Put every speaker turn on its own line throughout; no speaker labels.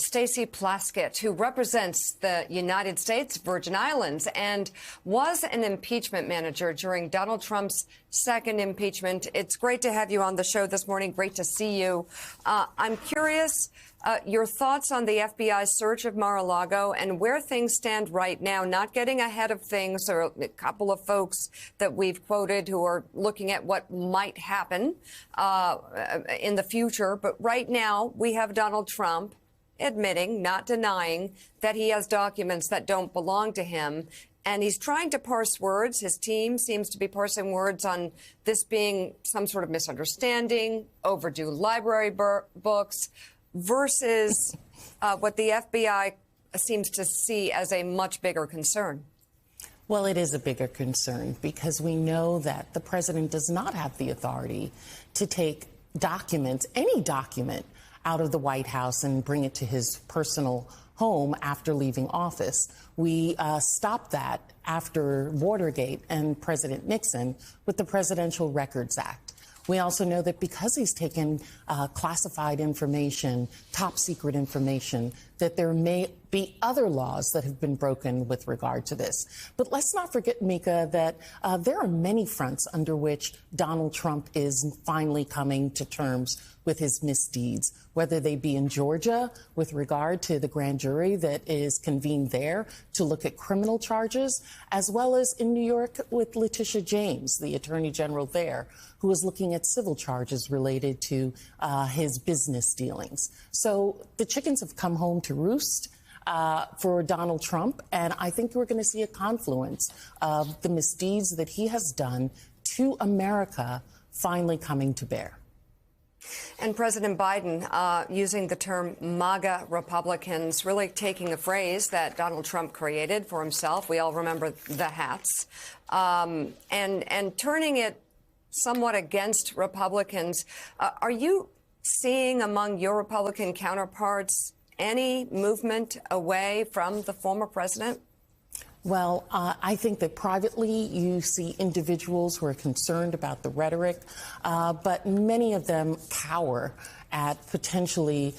Stacey Plaskett, who represents the United States Virgin Islands and was an impeachment manager during Donald Trump's second impeachment. It's great to have you on the show this morning. Great to see you. I'm curious your thoughts on the FBI's search of Mar-a-Lago and where things stand right now, not getting ahead of things. There are a couple of folks that we've quoted who are looking at what might happen in the future. But right now, we have Donald Trump admitting, not denying, that he has documents that don't belong to him. And he's trying to parse words. His team seems to be parsing words on this being some sort of misunderstanding, overdue library books, versus what the FBI seems to see as a much bigger concern.
Well, it is a bigger concern because we know that the president does not have the authority to take documents, any document, out of the White House and bring it to his personal home after leaving office. We stopped that after Watergate and President Nixon with the Presidential Records Act. We also know that because he's taken classified information, top secret information, that there may be other laws that have been broken with regard to this. But let's not forget, Mika, that there are many fronts under which Donald Trump is finally coming to terms with his misdeeds, whether they be in Georgia with regard to the grand jury that is convened there to look at criminal charges, as well as in New York with Letitia James, the attorney general there, who is looking at civil charges related to his business dealings. So the chickens have come home to roost for Donald Trump, and I think we're going to see a confluence of the misdeeds that he has done to America finally coming to bear.
And President Biden using the term MAGA Republicans, really taking a phrase that Donald Trump created for himself. We all remember the hats, and turning it somewhat against Republicans. Are you seeing among your Republican counterparts any movement away from the former president?
Well, I think that privately you see individuals who are concerned about the rhetoric, but many of them cower at potentially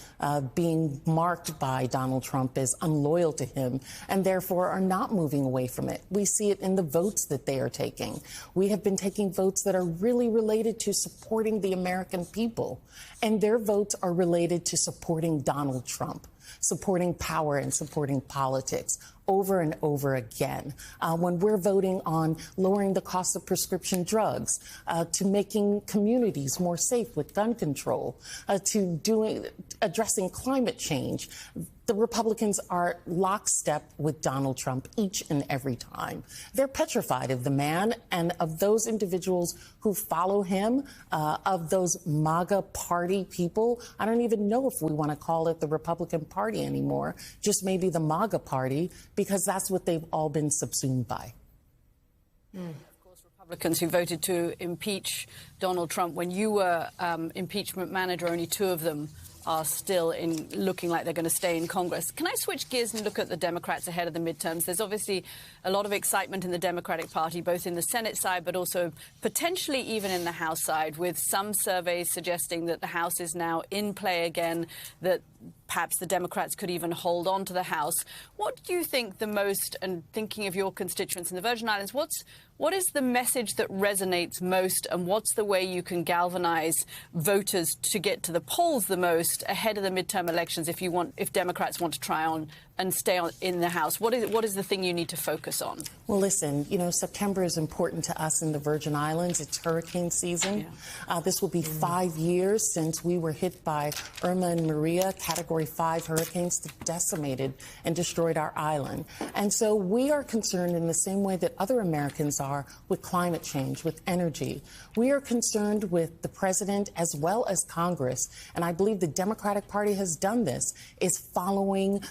being marked by Donald Trump as unloyal to him and therefore are not moving away from it. We see it in the votes that they are taking. We have been taking votes that are really related to supporting the American people, and their votes are related to supporting Donald Trump, supporting power and supporting politics over and over again. When we're voting on lowering the cost of prescription drugs, to making communities more safe with gun control, to addressing climate change, the Republicans are lockstep with Donald Trump each and every time. They're petrified of the man and of those individuals who follow him, of those MAGA party people. I don't even know if we want to call it the Republican Party anymore, just maybe the MAGA Party, because that's what they've all been subsumed by.
Of course, Republicans who voted to impeach Donald Trump, when you were impeachment manager, only two of them are still looking like they're going to stay in Congress. Can I switch gears and look at the Democrats ahead of the midterms? There's obviously a lot of excitement in the Democratic Party, both in the Senate side, but also potentially even in the House side, with some surveys suggesting that the House is now in play again, that perhaps the Democrats could even hold on to the House. What do you think the most, and thinking of your constituents in the Virgin Islands, what is the message that resonates most, and what's the way you can galvanize voters to get to the polls the most ahead of the midterm elections if Democrats want to try on and stay in the House? What is the thing you need to focus on?
Well, listen, September is important to us in the Virgin Islands. It's hurricane season. Yeah. This will be 5 years since we were hit by Irma and Maria, Category 5 hurricanes that decimated and destroyed our island. And so we are concerned in the same way that other Americans are with climate change, with energy. We are concerned with the president as well as Congress. And I believe the Democratic Party has done this, is following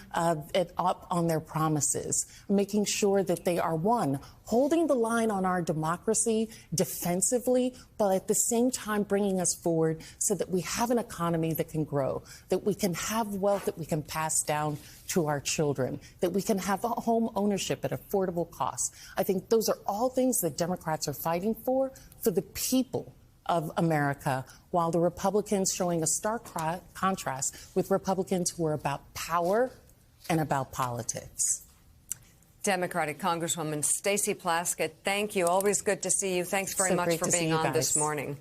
it up on their promises, making sure that they are, one, holding the line on our democracy defensively, but at the same time bringing us forward so that we have an economy that can grow, that we can have wealth that we can pass down to our children, that we can have home ownership at affordable costs. I think those are all things that Democrats are fighting for the people of America, while the Republicans showing a stark contrast with Republicans who are about power and about politics.
Democratic Congresswoman Stacey Plaskett, thank you. Always good to see you. Thanks very much for being on this morning.